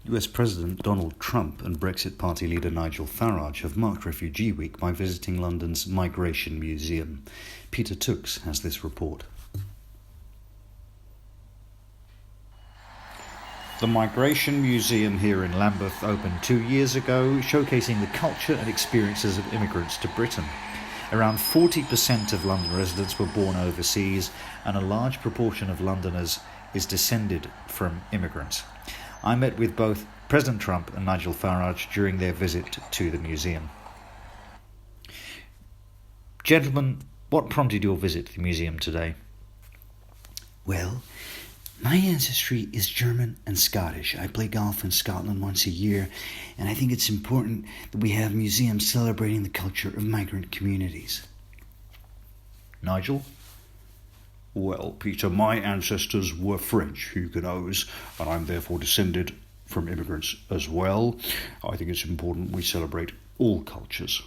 US President Donald Trump and Brexit Party leader Nigel Farage have marked Refugee Week by visiting London's Migration Museum. Peter Tooks has this report. The Migration Museum here in Lambeth opened 2 years ago, showcasing the culture and experiences of immigrants to Britain. Around 40% of London residents were born overseas, and a large proportion of Londoners is descended from immigrants. I met with both President Trump and Nigel Farage during their visit to the museum. Gentlemen, what prompted your visit to the museum today? Well, my ancestry is German and Scottish. I play golf in Scotland once a year, and I think it's important that we have museums celebrating the culture of migrant communities. Nigel? Well, Peter, my ancestors were French, Huguenots, and I'm therefore descended from immigrants as well. I think it's important we celebrate all cultures.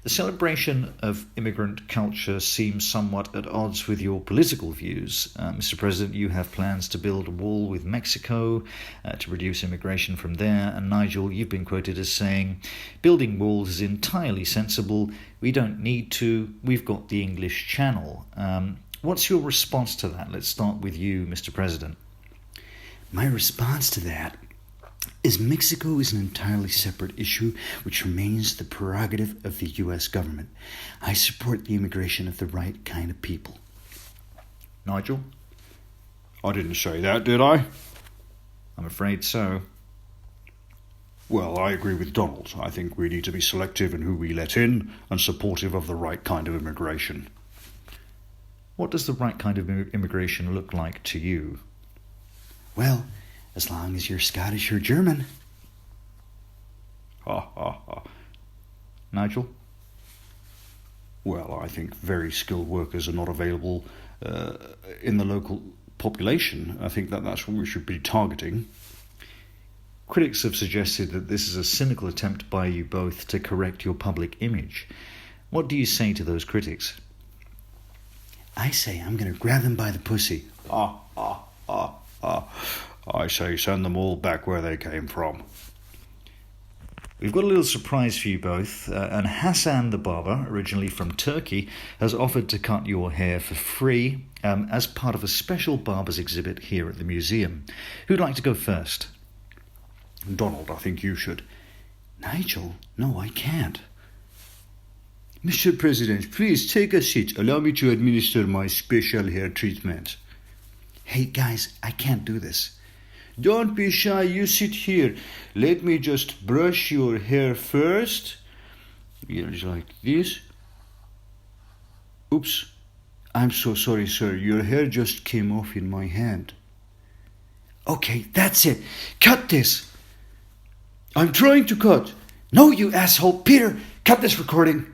The celebration of immigrant culture seems somewhat at odds with your political views. Mr. President, you have plans to build a wall with Mexico to reduce immigration from there. And Nigel, you've been quoted as saying, building walls is entirely sensible. We don't need to. We've got the English Channel. What's your response to that? Let's start with you, Mr. President. My response to that is Mexico is an entirely separate issue which remains the prerogative of the U.S. government. I support the immigration of the right kind of people. Nigel? I didn't say that, did I? I'm afraid so. Well, I agree with Donald. I think we need to be selective in who we let in and supportive of the right kind of immigration. What does the right kind of immigration look like to you? Well, as long as you're Scottish or German. Ha ha ha. Nigel? Well, I think very skilled workers are not available in the local population. I think that's what we should be targeting. Critics have suggested that this is a cynical attempt by you both to correct your public image. What do you say to those critics? I say I'm going to grab them by the pussy. I say send them all back where they came from. We've got a little surprise for you both, and Hassan the barber, originally from Turkey, has offered to cut your hair for free as part of a special barber's exhibit here at the museum. Who'd like to go first? Donald, I think you should. Nigel? No, I can't. Mr. President, please take a seat. Allow me to administer my special hair treatment. Hey, guys, I can't do this. Don't be shy, you sit here. Let me just brush your hair first. Here's like this. Oops. I'm so sorry, sir. Your hair just came off in my hand. Okay, that's it. Cut this. I'm trying to cut. No, you asshole. Peter, cut this recording.